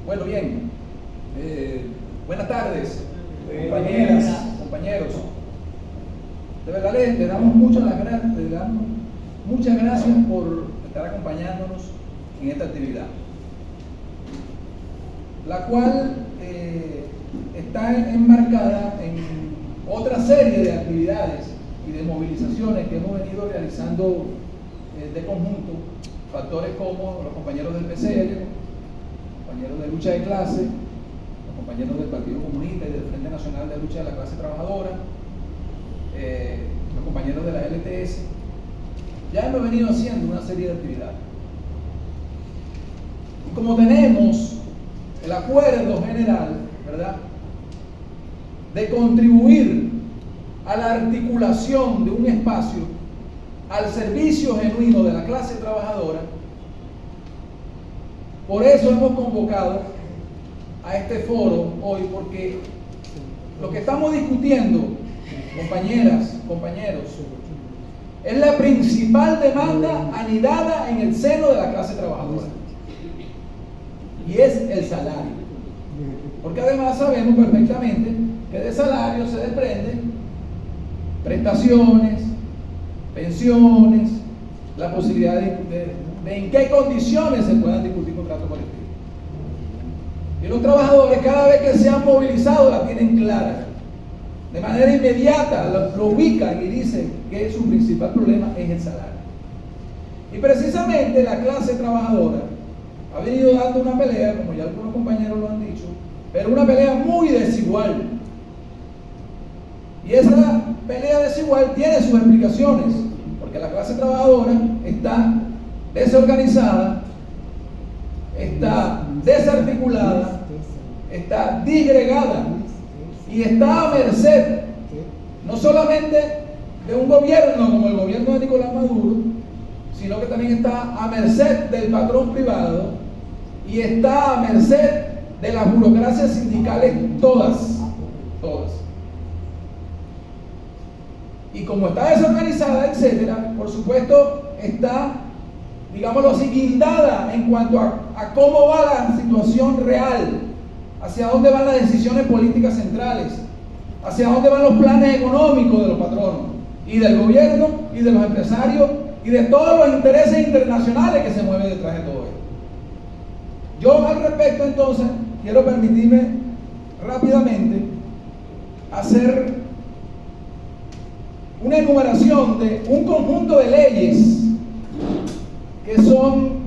Bueno, bien. Buenas tardes, compañeras, compañeros. De verdad le damos muchas gracias por estar acompañándonos en esta actividad, la cual está enmarcada en otra serie de actividades y de movilizaciones que hemos venido realizando de conjunto, factores como los compañeros del PCL, compañeros de lucha de clase, los compañeros del Partido Comunista y del Frente Nacional de Lucha de la Clase Trabajadora, los compañeros de la LTS. Ya hemos venido haciendo una serie de actividades. Y como tenemos el acuerdo general, ¿verdad?, de contribuir a la articulación de un espacio al servicio genuino de la clase trabajadora, por eso hemos convocado a este foro hoy, porque lo que estamos discutiendo, compañeras, compañeros, es la principal demanda anidada en el seno de la clase trabajadora, y es el salario. Porque además sabemos perfectamente que de salario se desprenden prestaciones, pensiones, la posibilidad de en qué condiciones se puedan discutir contratos colectivos. Y los trabajadores, cada vez que se han movilizado, la tienen clara. De manera inmediata lo ubican y dicen que su principal problema es el salario. Y precisamente la clase trabajadora ha venido dando una pelea, como ya algunos compañeros lo han dicho, pero una pelea muy desigual. Y esa pelea desigual tiene sus explicaciones, porque la clase trabajadora está desorganizada, está desarticulada, está disgregada y está a merced no solamente de un gobierno como el gobierno de Nicolás Maduro, sino que también está a merced del patrón privado y está a merced de las burocracias sindicales todas. Y como está desorganizada, etcétera, por supuesto está, digámoslo así, guindada en cuanto a cómo va la situación real, hacia dónde van las decisiones políticas centrales, hacia dónde van los planes económicos de los patronos y del gobierno y de los empresarios y de todos los intereses internacionales que se mueven detrás de todo esto. Yo al respecto, entonces, quiero permitirme rápidamente hacer una enumeración de un conjunto de leyes que son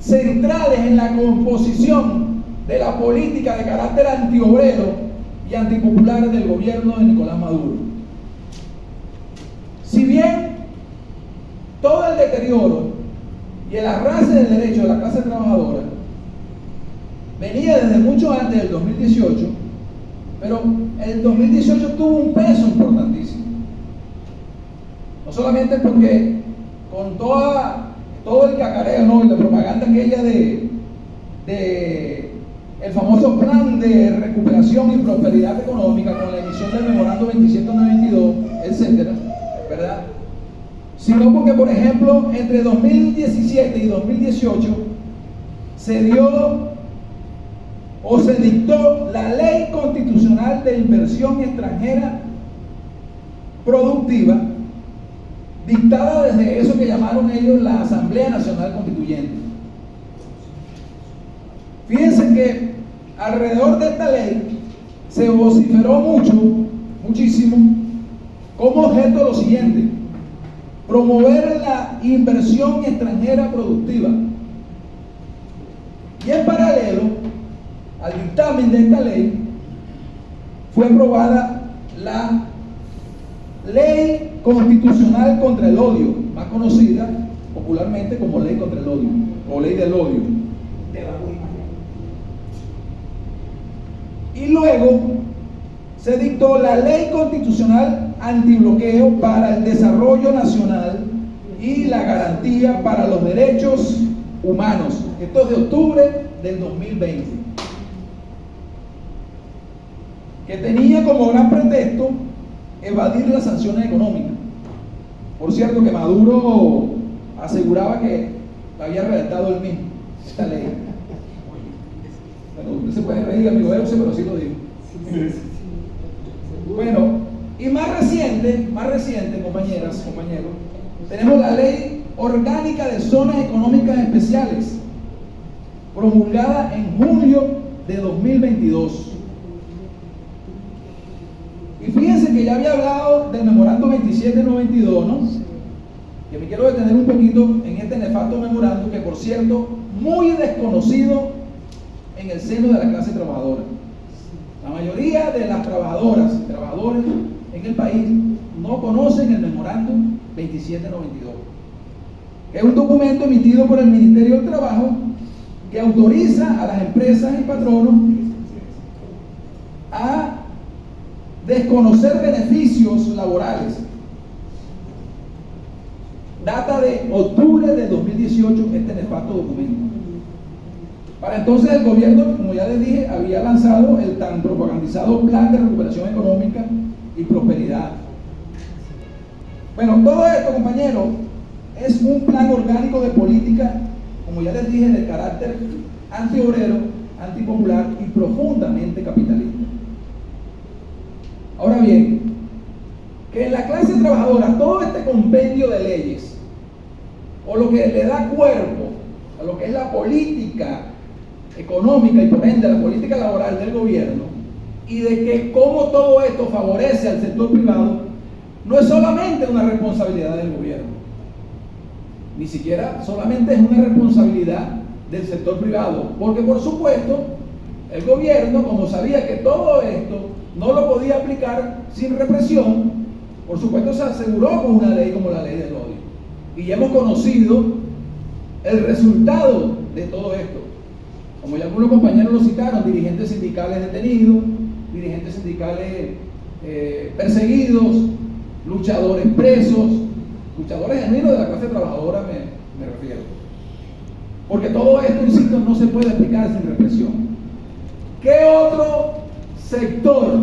centrales en la composición de la política de carácter antiobrero y antipopular del gobierno de Nicolás Maduro. Si bien todo el deterioro y el arrastre del derecho de la clase trabajadora venía desde mucho antes del 2018, pero el 2018 tuvo un peso importantísimo. No solamente porque con todo el cacareo, ¿no?, y la propaganda aquella de el famoso plan de recuperación y prosperidad económica con la emisión del memorando 2792, etcétera, ¿verdad?, sino porque, por ejemplo, entre 2017 y 2018 se dio o se dictó la Ley Constitucional de Inversión Extranjera Productiva, dictada desde eso que llamaron ellos la Asamblea Nacional Constituyente. Fíjense que alrededor de esta ley se vociferó muchísimo, como objeto lo siguiente: promover la inversión extranjera productiva. Y en paralelo al dictamen de esta ley fue aprobada la Ley Constitucional contra el Odio, más conocida popularmente como Ley contra el Odio o Ley del Odio. Y luego se dictó la Ley Constitucional Antibloqueo para el Desarrollo Nacional y la Garantía para los Derechos Humanos. Esto es de octubre del 2020. Que tenía como gran pretexto evadir las sanciones económicas. Por cierto, que Maduro aseguraba que había redactado él mismo. esta ley. Bueno, usted se puede reír, amigo Euse, pero sí lo digo. Bueno, y más reciente, compañeras, compañeros, tenemos la Ley Orgánica de Zonas Económicas Especiales, promulgada en julio de 2022. Y fíjense que ya había hablado del memorando 2792, ¿no? Que me quiero detener un poquito en este nefasto memorando, que por cierto, muy desconocido en el seno de la clase trabajadora. La mayoría de las trabajadoras y trabajadores en el país no conocen el memorándum 2792, que es un documento emitido por el Ministerio del Trabajo que autoriza a las empresas y patronos a desconocer beneficios laborales. Data de octubre de 2018 este nefasto documento. Para entonces el gobierno, como ya les dije, había lanzado el tan propagandizado Plan de Recuperación Económica y Prosperidad. Bueno, todo esto, compañeros, es un plan orgánico de política, como ya les dije, de carácter antiobrero, antipopular y profundamente capitalista. Ahora bien, que en la clase trabajadora todo este compendio de leyes, o lo que le da cuerpo a lo que es la política económica y por ende la política laboral del gobierno, y de que cómo todo esto favorece al sector privado, no es solamente una responsabilidad del gobierno, ni siquiera solamente es una responsabilidad del sector privado, porque por supuesto el gobierno, como sabía que todo esto no lo podía aplicar sin represión, por supuesto se aseguró con una ley como la ley del odio, y ya hemos conocido el resultado de todo esto. Como ya algunos compañeros lo citaron, dirigentes sindicales detenidos, dirigentes sindicales perseguidos, luchadores presos, luchadores genuinos de la clase trabajadora me refiero. Porque todo esto, insisto, no se puede aplicar sin represión. ¿Qué otro sector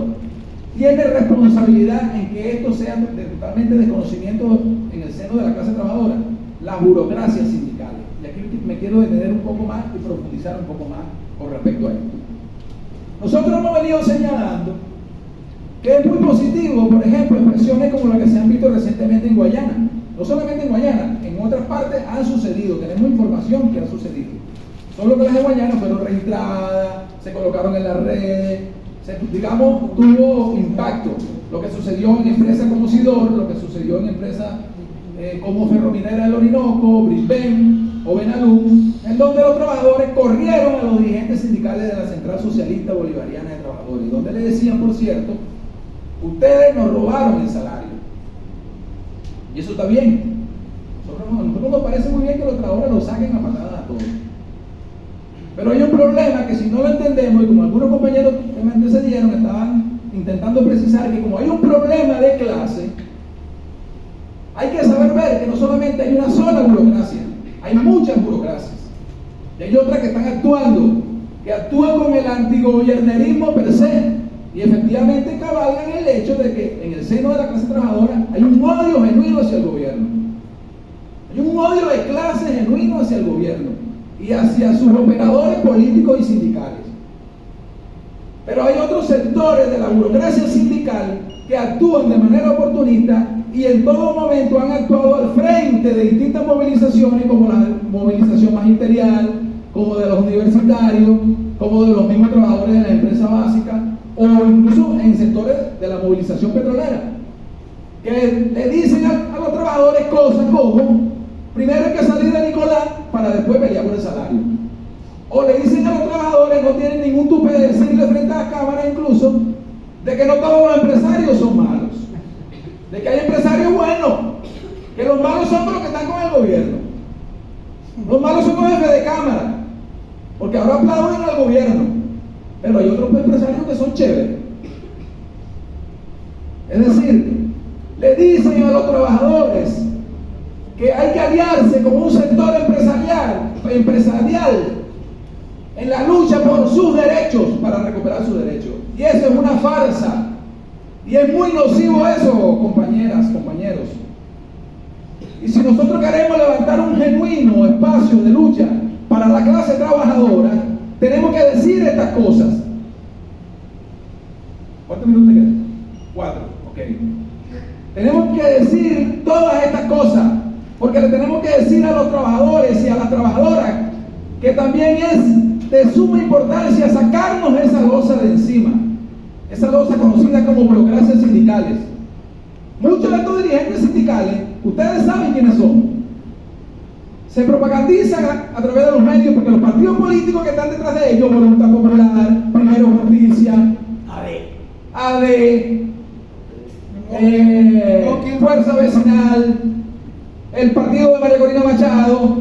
tiene responsabilidad en que esto sea totalmente desconocimiento en el seno de la clase trabajadora? Las burocracias sindicales. Y aquí me quiero detener un poco más y profundizar un poco más con respecto a esto. Nosotros hemos venido señalando que es muy positivo, por ejemplo, expresiones como las que se han visto recientemente en Guayana. No solamente en Guayana, en otras partes han sucedido, tenemos información que ha sucedido. Solo que las de Guayana fueron registradas, se colocaron en las redes, digamos, tuvo impacto. Lo que sucedió en empresas como Sidor, lo que sucedió en empresas como Ferrominera del Orinoco, Brisbane o Benalú, en donde los trabajadores corrieron a los dirigentes sindicales de la Central Socialista Bolivariana de Trabajadores, donde le decían, por cierto, ustedes nos robaron el salario. Y eso está bien. A nosotros nos parece muy bien que los trabajadores lo saquen a patadas a todos. Pero hay un problema que si no lo entendemos, y como algunos compañeros que me antecedieron estaban intentando precisar que como hay un problema de clase, hay que saber ver que no solamente hay una sola burocracia, hay muchas burocracias. Y hay otras que están actuando, que actúan con el antigobiernerismo per se, y efectivamente cabalgan el hecho de que en el seno de la clase trabajadora hay un odio genuino hacia el gobierno. Hay un odio de clase genuino hacia el gobierno y hacia sus operadores políticos y sindicales. Pero hay otros sectores de la burocracia sindical que actúan de manera oportunista y en todo momento han actuado al frente de distintas movilizaciones, como la movilización magisterial, como de los universitarios, como de los mismos trabajadores de las empresas básicas, o incluso en sectores de la movilización petrolera, que le dicen a los trabajadores cosas como: primero hay que salir de Nicolás para después pelear por el salario. O le dicen a los trabajadores, no tienen ningún tupe de decirle frente a la cámara incluso, de que no todos los empresarios son malos, de que hay empresarios buenos, que los malos son los que están con el gobierno. Los malos son los jefes de cámara, porque ahora aplauden al gobierno, pero hay otros empresarios que son chéveres. Es decir, le dicen a los trabajadores que hay que aliarse con un sector empresarial en la lucha por sus derechos, para recuperar sus derechos. Y eso es una farsa. Y es muy nocivo eso, compañeras, compañeros. Y si nosotros queremos levantar un genuino espacio de lucha para la clase trabajadora, tenemos que decir estas cosas. ¿Cuántos minutos te quedan? 4, ok. Tenemos que decir todas estas cosas, porque le tenemos que decir a los trabajadores y a las trabajadoras que también es de suma importancia sacarnos esa losa de encima, esa losa conocida como burocracias sindicales. Muchos de estos dirigentes sindicales, ustedes saben quiénes son. Se propagandizan a través de los medios porque los partidos políticos que están detrás de ellos, Voluntad Popular, Primero Justicia, AD, Fuerza Vecinal, el partido de María Corina Machado,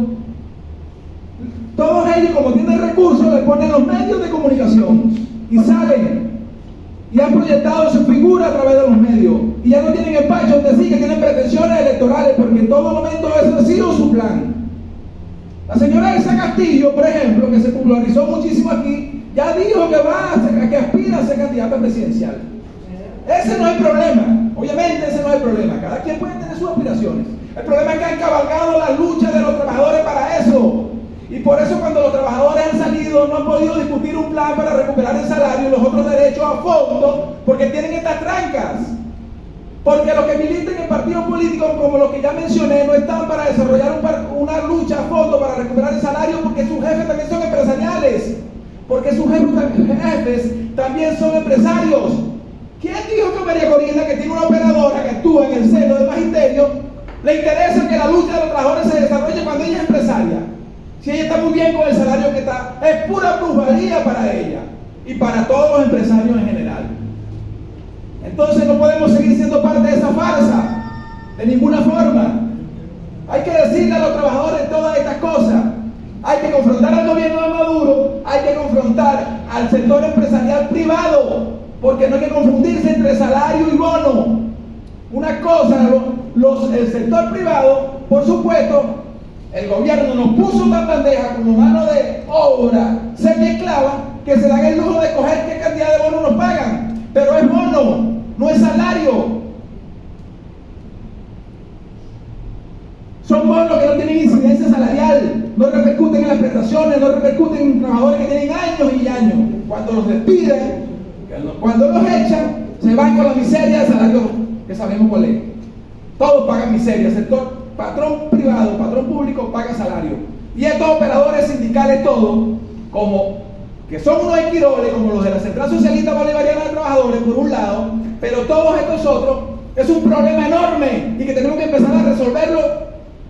todos ellos, como tienen recursos, le ponen los medios de comunicación y salen y han proyectado su figura a través de los medios y ya no tienen espacio donde sí que tienen pretensiones electorales, porque en todo momento ese ha sido su plan. La señora Elsa Castillo, por ejemplo, que se popularizó muchísimo aquí, ya dijo que aspira a ser candidata presidencial. Ese no es el problema, obviamente ese no es el problema, cada quien puede tener sus aspiraciones. El problema es que han cabalgado la lucha de los trabajadores para eso. Y por eso cuando los trabajadores han salido no han podido discutir un plan para recuperar el salario y los otros derechos a fondo, porque tienen estas trancas. Porque los que militan en partidos políticos como los que ya mencioné no están para desarrollar una lucha a fondo para recuperar el salario, porque sus jefes también son empresariales, porque sus jefes también son empresarios. ¿Quién dijo que María Corina, que tiene una operadora que actúa en el seno del magisterio, le interesa que la lucha de los trabajadores se desarrolle cuando ella es empresaria? Si ella está muy bien con el salario que está, es pura plusvalía para ella y para todos los empresarios en general. Entonces no podemos seguir siendo parte de esa farsa, de ninguna forma. Hay que decirle a los trabajadores todas estas cosas. Hay que confrontar al gobierno de Maduro, hay que confrontar al sector empresarial privado, porque no hay que confundirse entre salario y bono. Una cosa, el sector privado, por supuesto, el gobierno nos puso una bandeja como mano de obra semiesclava que se dan el lujo de coger qué cantidad de bono nos pagan, pero es bono, no es salario. Son bonos que no tienen incidencia salarial, no repercuten en las prestaciones, no repercuten en trabajadores que tienen años y años. Cuando los despiden, cuando los echan, se van con la miseria de salario que sabemos cuál es. Todos pagan miseria, sector patrón privado, patrón público paga salario. Y estos operadores sindicales todos, como que son unos esquiroles, como los de la Central Socialista Bolivariana de Trabajadores, por un lado, pero todos estos otros, es un problema enorme y que tenemos que empezar a resolverlo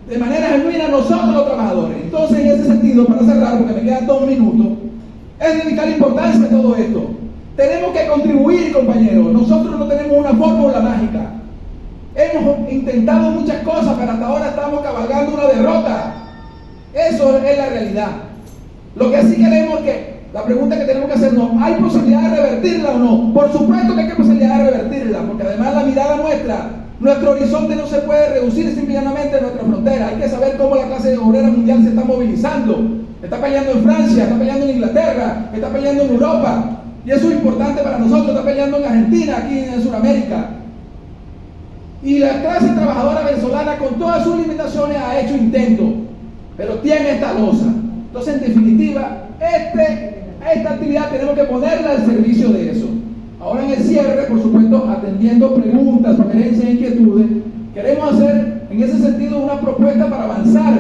de manera genuina nosotros los trabajadores. Entonces, en ese sentido, para cerrar, porque me quedan 2 minutos, es de vital importancia todo esto. Tenemos que contribuir, compañeros. Nosotros no tenemos una fórmula mágica. Hemos intentado muchas cosas, pero hasta ahora estamos cabalgando una derrota. Eso es la realidad. Lo que sí queremos es que, la pregunta que tenemos que hacernos, ¿hay posibilidad de revertirla o no? Por supuesto que hay posibilidad de revertirla, porque además la mirada nuestra, nuestro horizonte no se puede reducir simplemente a nuestra frontera. Hay que saber cómo la clase obrera mundial se está movilizando. Está peleando en Francia, está peleando en Inglaterra, está peleando en Europa. Y eso es importante para nosotros, está peleando en Argentina, aquí en Sudamérica. Y la clase trabajadora venezolana, con todas sus limitaciones, ha hecho intentos, pero tiene esta losa. Entonces, en definitiva, esta actividad tenemos que ponerla al servicio de eso. Ahora, en el cierre, por supuesto, atendiendo preguntas, sugerencias, inquietudes, queremos hacer en ese sentido una propuesta para avanzar,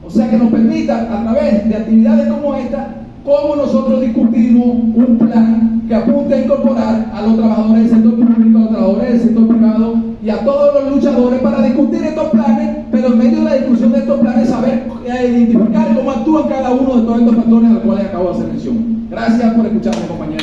o sea, que nos permita, a través de actividades como esta, cómo nosotros discutimos un plan que apunte a incorporar a los trabajadores del sector público, a los trabajadores del sector privado y a todos los luchadores para discutir estos planes, pero en medio de la discusión de estos planes saber identificar cómo actúan cada uno de todos estos factores a los cuales acabo de hacer mención. Gracias por escucharme, compañeros.